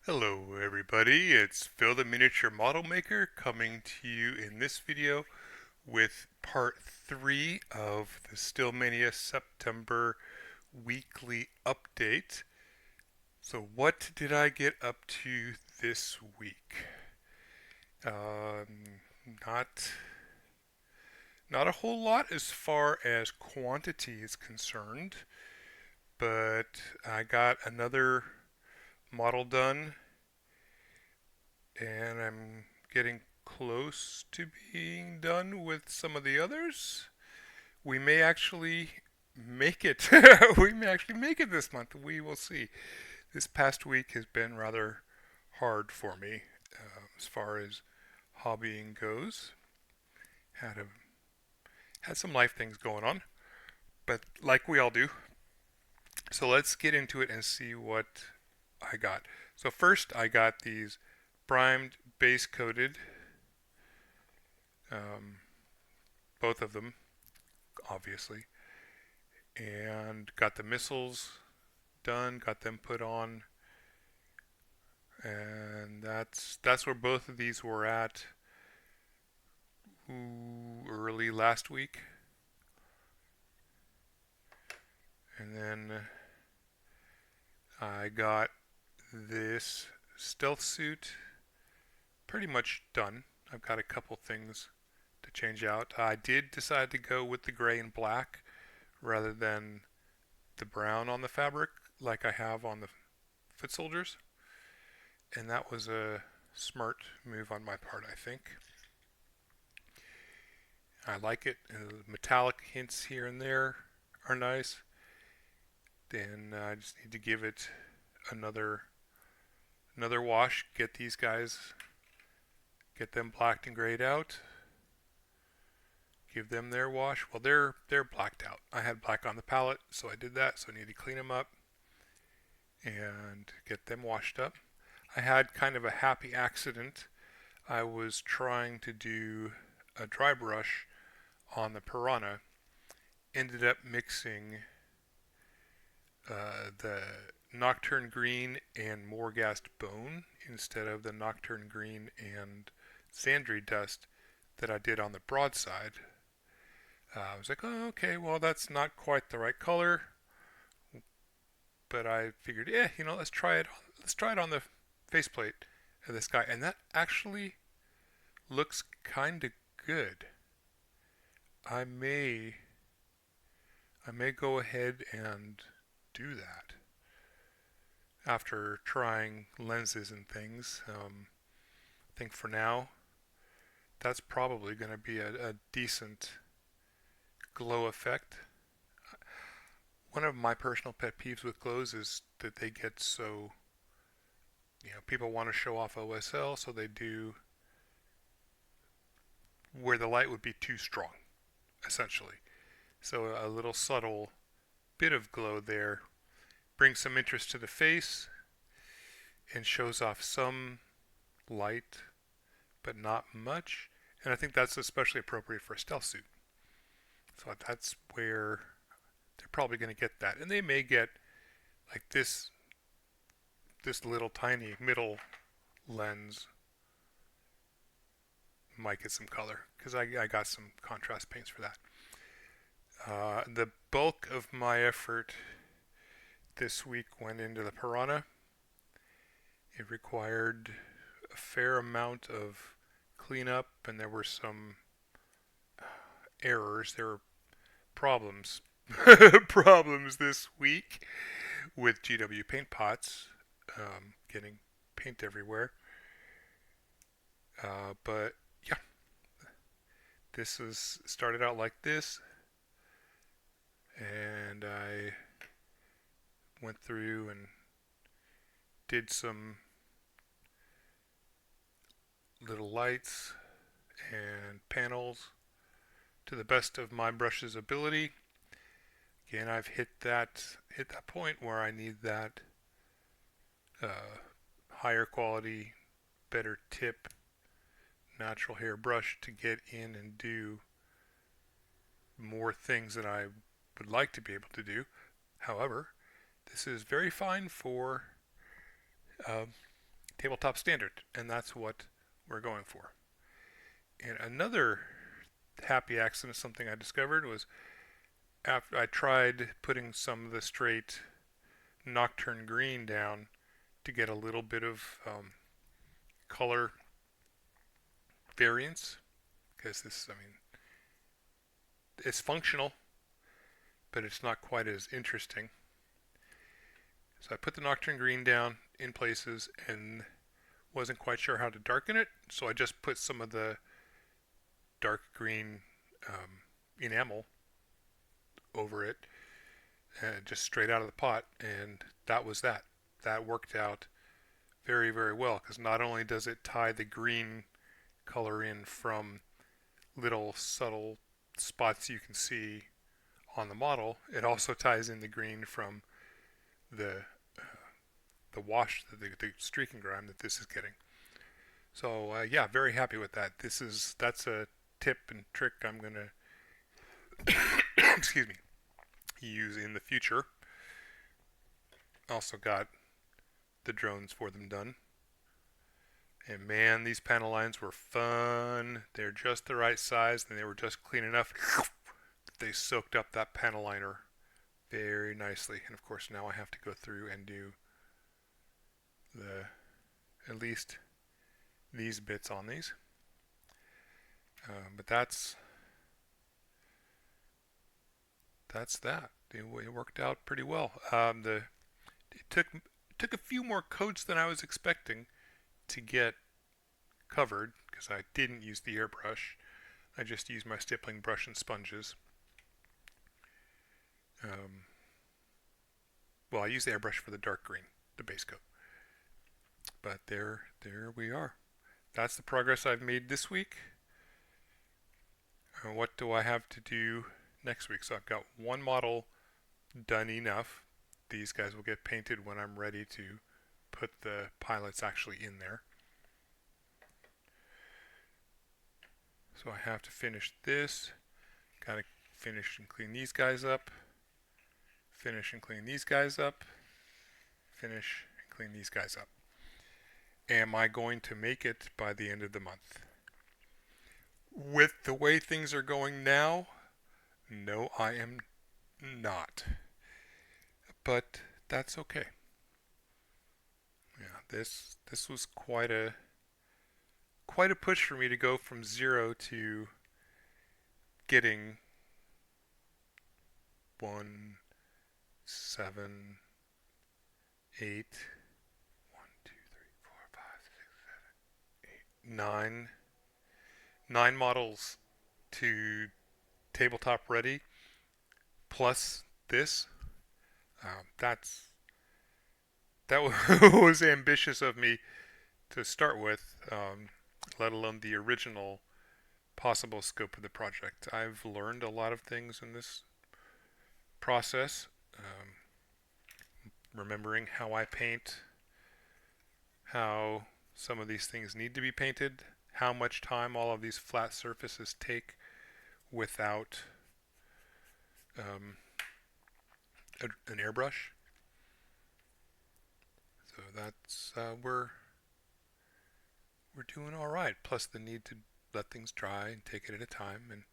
Hello everybody, it's Phil the Miniature Model Maker coming to you in this video with part 3 of the Stillmania September weekly update. So what did I get up to this week? Um, not not a whole lot as far as quantity is concerned, but I got another model done and I'm getting close to being done with some of the others. We may actually make it. We may actually make it this month. We will see. This past week has been rather hard for me as far as hobbying goes. Had a had some life things going on, but like we all do. So let's get into it and see what I got. So first, I got these primed, base coated, um, both of them obviously, and got the missiles done, got them put on, and that's where both of these were at early last week. And then I got this stealth suit pretty much done. I've got a couple things to change out. I did decide to go with the gray and black rather than the brown on the fabric like I have on the foot soldiers. And that was a smart move on my part, I think. I like it. Metallic hints here and there are nice. Then I just need to give it another wash. Get these guys, get them blacked and grayed out. Give them their wash. Well, they're blacked out. I had black on the palette, so I did that. So I need to clean them up and get them washed up. I had kind of a happy accident. I was trying to do a dry brush on the piranha. Ended up mixing the Nocturne Green and Morghast Bone instead of the Nocturne Green and Sandry Dust that I did on the broadside. I was like, oh, okay, well, that's not quite the right color, but I figured, yeah, let's try it. Let's try it on the faceplate of this guy, and that actually looks kind of good. I may, I may go ahead and do that after trying lenses and things. I think for now, that's probably going to be a decent glow effect. One of my personal pet peeves with glows is that they get so, people want to show off OSL, so they do where the light would be too strong, essentially. So a little subtle bit of glow there brings some interest to the face and shows off some light, but not much. And I think that's especially appropriate for a stealth suit. So that's where they're probably going to get that. And they may get like this little tiny middle lens might get some color because I got some contrast paints for that. The bulk of my effort this week went into the piranha. It required a fair amount of cleanup, and there were some errors. There were problems, problems this week with GW paint pots getting paint everywhere. But yeah, this was started out like this, and I went through and did some little lights and panels to the best of my brush's ability. Again, I've hit that point where I need that higher quality, better tip natural hair brush to get in and do more things that I would like to be able to do. However, this is very fine for tabletop standard, and that's what we're going for. And another happy accident, something I discovered, was after I tried putting some of the straight nocturne green down to get a little bit of color variance, because this, I mean, it's functional, but it's not quite as interesting. So I put the nocturne green down in places and wasn't quite sure how to darken it, so I just put some of the dark green enamel over it, just straight out of the pot, and that was that. That worked out very, very well, because not only does it tie the green color in from little subtle spots you can see on the model, it also ties in the green from the wash, the streak and grime that this is getting. So yeah, very happy with that. That's a tip and trick I'm gonna excuse me, use in the future. Also got the drones for them done. And man, these panel lines were fun. They're just the right size, and they were just clean enough. They soaked up that panel liner very nicely. And of course, now I have to go through and do at least these bits on these. But that's that. It worked out pretty well. It took a few more coats than I was expecting to get covered, because I didn't use the airbrush. I just used my stippling brush and sponges. Well, I used the airbrush for the dark green, the base coat. But there we are. That's the progress I've made this week. What do I have to do next week? So I've got one model done enough. These guys will get painted when I'm ready to put the pilots actually in there. So I have to finish this. Gotta finish and clean these guys up. Finish and clean these guys up. Finish and clean these guys up. Am I going to make it by the end of the month? With the way things are going now, no, I am not. But that's okay. Yeah, this was quite a push for me to go from 0 to getting 1, 7, 8, 1, 2, 3, 4, 5, 6, 7, 8, 9 models to tabletop ready, plus this. That was ambitious of me to start with, let alone the original possible scope of the project. I've learned a lot of things in this process, remembering how I paint, how some of these things need to be painted, how much time all of these flat surfaces take without an airbrush. So that's we're doing all right. Plus the need to let things dry and take it at a time.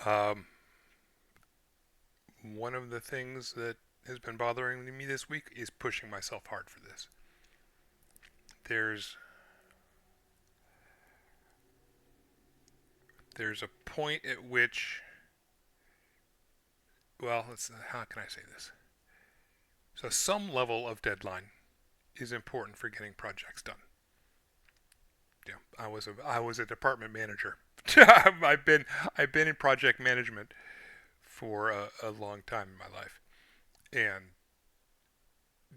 And one of the things that has been bothering me this week is pushing myself hard for this. There's a point at which, well, how can I say this? So some level of deadline is important for getting projects done. Yeah, I was a department manager. I've been in project management for a long time in my life, and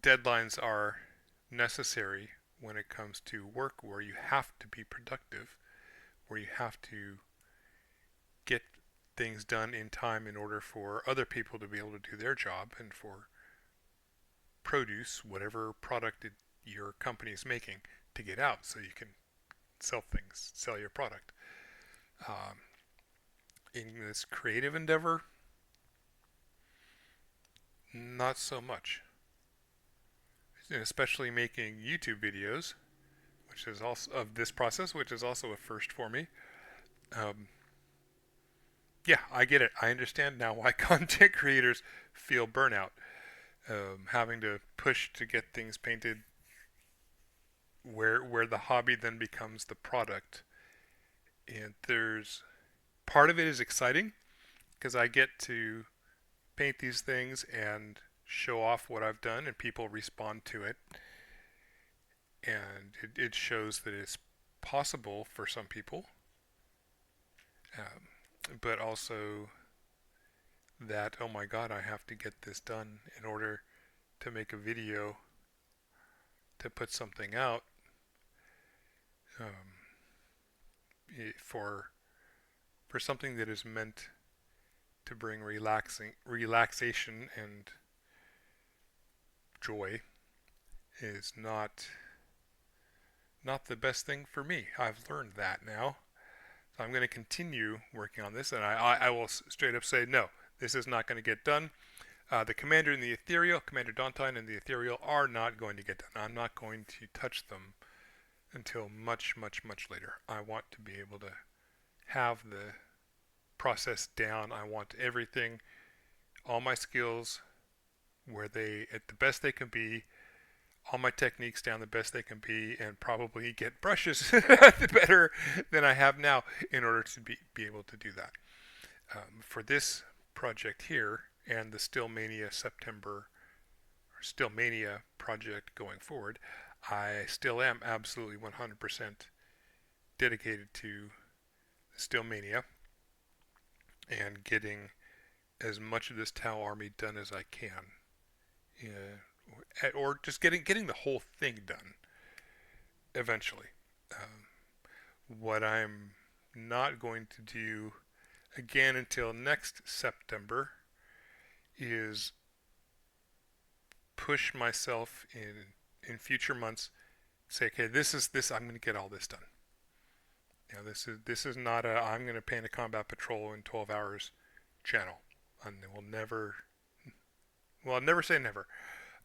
deadlines are necessary when it comes to work where you have to be productive, where you have to get things done in time in order for other people to be able to do their job, and for produce, whatever product your company is making, to get out so you can sell your product. In this creative endeavor, not so much. especially making YouTube videos, which is also of this process, which is also a first for me. Um, yeah, I get it. I understand now why content creators feel burnout, having to push to get things painted, where the hobby then becomes the product. And there's part of it is exciting because I get to paint these things and show off what I've done, and people respond to it, and it shows that it's possible for some people, but also that, oh my god, I have to get this done in order to make a video to put something out, um, for something that is meant to bring relaxation and joy is not the best thing for me. I've learned that now. So I'm going to continue working on this, and I will straight up say, no, this is not going to get done. The Commander and the Ethereal, Commander Dantine and the Ethereal are not going to get done. I'm not going to touch them until much, much, much later. I want to be able to have the process down. I want everything, all my skills, where they, at the best they can be, all my techniques down the best they can be, and probably get brushes better than I have now in order to be able to do that. For this project here and the Stillmania September or Stillmania project going forward, I still am absolutely 100% dedicated to Stillmania and getting as much of this Tau army done as I can. Or just getting the whole thing done eventually. What I'm not going to do again until next September is push myself in future months. Say, okay, this I'm going to get all this done. You know, this is not a I'm going to paint a combat patrol in 12 hours channel. And will never. Well, I'll never say never.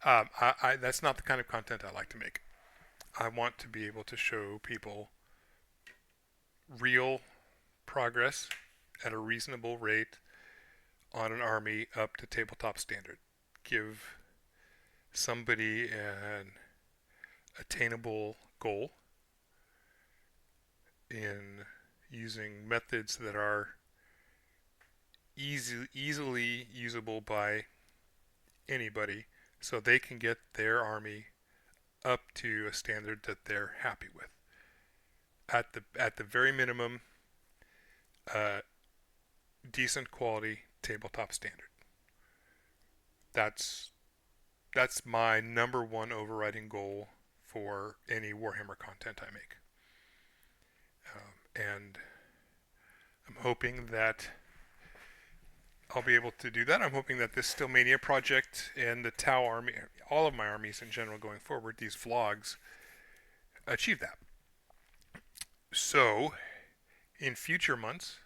That's not the kind of content I like to make. I want to be able to show people real progress at a reasonable rate on an army up to tabletop standard. Give somebody an attainable goal in using methods that are easily usable by anybody, so they can get their army up to a standard that they're happy with. At the very minimum, decent quality tabletop standard. That's my number one overriding goal for any Warhammer content I make. And I'm hoping that I'll be able to do that. I'm hoping that this Stillmania project and the Tau army, all of my armies in general going forward, these vlogs, achieve that. So, in future months,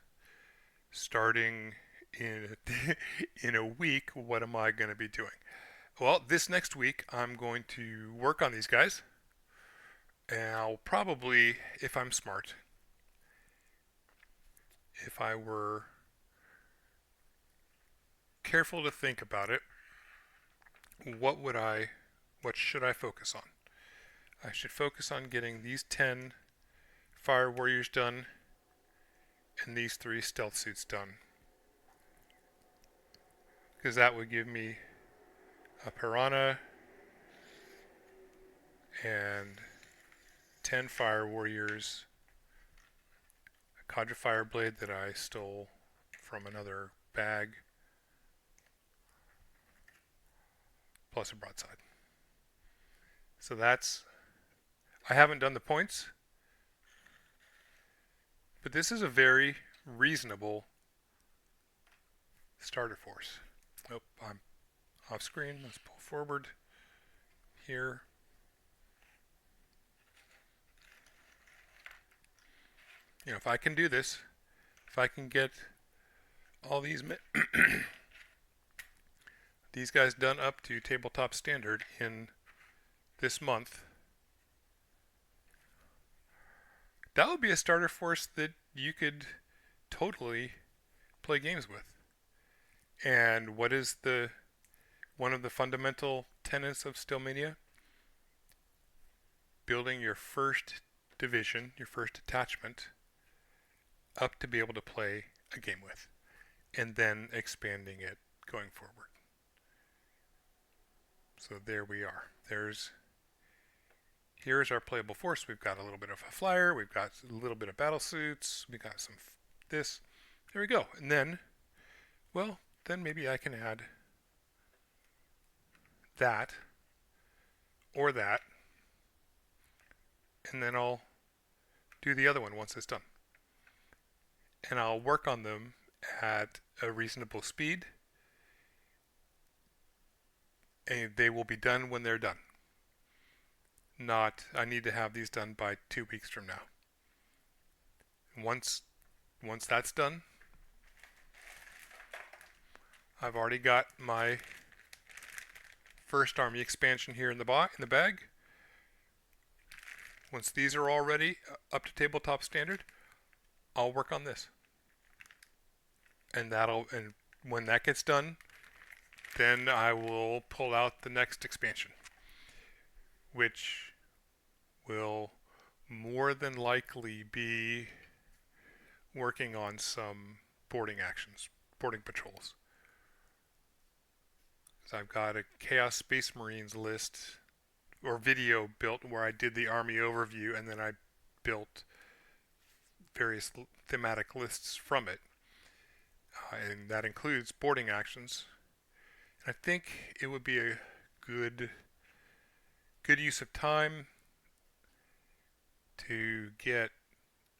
starting in in a week, what am I going to be doing? Well, this next week, I'm going to work on these guys. And I'll probably, if I'm smart, if I were careful to think about it, what should I focus on? I should focus on getting these 10 Fire Warriors done and these 3 stealth suits done, because that would give me a Piranha and 10 Fire Warriors, a Cadre Fireblade that I stole from another bag, plus a broadside. So that's, I haven't done the points, but this is a very reasonable starter force. Oh, I'm off screen. Let's pull forward here. You know, if I can do this, if I can get all these these guys done up to tabletop standard in this month, that would be a starter force that you could totally play games with. And what is the one of the fundamental tenets of Stillmania? Building your first division, your first detachment, up to be able to play a game with, and then expanding it going forward. So there we are. Here's our playable force. We've got a little bit of a flyer. We've got a little bit of battle suits. We got some this. There we go. And then, well, then maybe I can add that or that, and then I'll do the other one once it's done. And I'll work on them at a reasonable speed, and they will be done when they're done. Not, I need to have these done by 2 weeks from now. Once that's done, I've already got my first army expansion here in the bag. Once these are all ready, up to tabletop standard, I'll work on this. And when that gets done, then I will pull out the next expansion, which will more than likely be working on some boarding actions, boarding patrols. So I've got a Chaos Space Marines list or video built where I did the army overview, and then I built various thematic lists from it. And that includes boarding actions. I think it would be a good use of time to get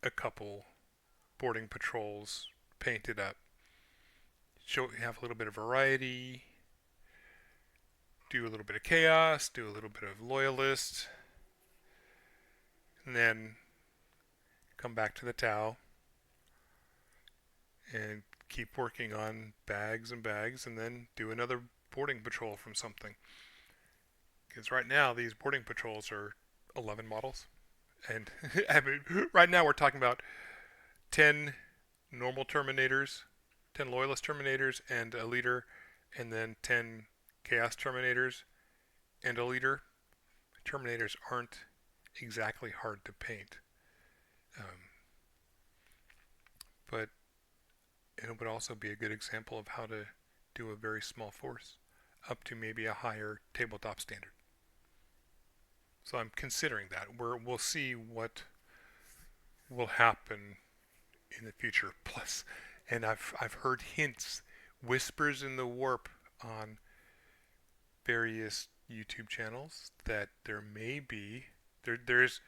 a couple boarding patrols painted up. Have a little bit of variety, do a little bit of chaos, do a little bit of loyalist, and then come back to the Tau and keep working on bags and bags, and then do another boarding patrol from something. Because right now these boarding patrols are 11 models, and I mean, right now we're talking about 10 normal Terminators, 10 Loyalist Terminators and a leader, and then 10 Chaos Terminators and a leader. Terminators aren't exactly hard to paint, but it would also be a good example of how to do a very small force up to maybe a higher tabletop standard. So I'm considering that. We'll see what will happen in the future. Plus, and I've heard hints, whispers in the warp on various YouTube channels that there may be there's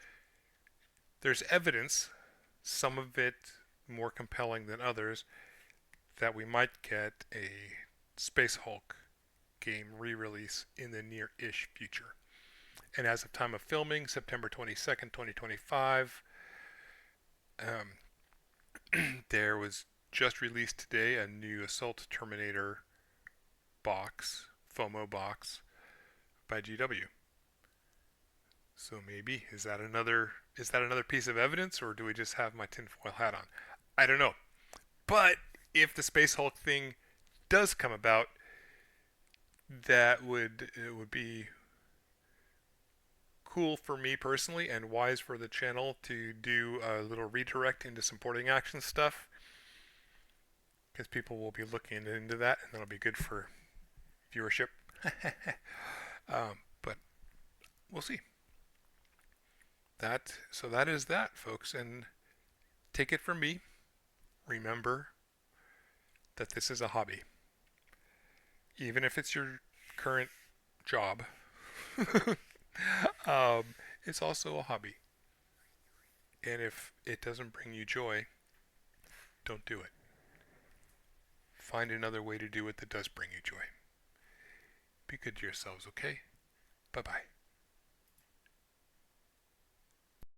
evidence, some of it more compelling than others, that we might get a Space Hulk game re-release in the near-ish future. And as of time of filming, September 22nd, 2025, there was just released today a new Assault Terminator box, FOMO box, by GW. So maybe is that another piece of evidence, or do we just have my tinfoil hat on? I don't know. But if the Space Hulk thing does come about, it would be cool for me personally, and wise for the channel, to do a little redirect into supporting action stuff, because people will be looking into that, and that'll be good for viewership. But we'll see. So that is that, folks, and take it from me. Remember that this is a hobby. Even if it's your current job, it's also a hobby. And if it doesn't bring you joy, don't do it. Find another way to do it that does bring you joy. Be good to yourselves, okay? Bye-bye.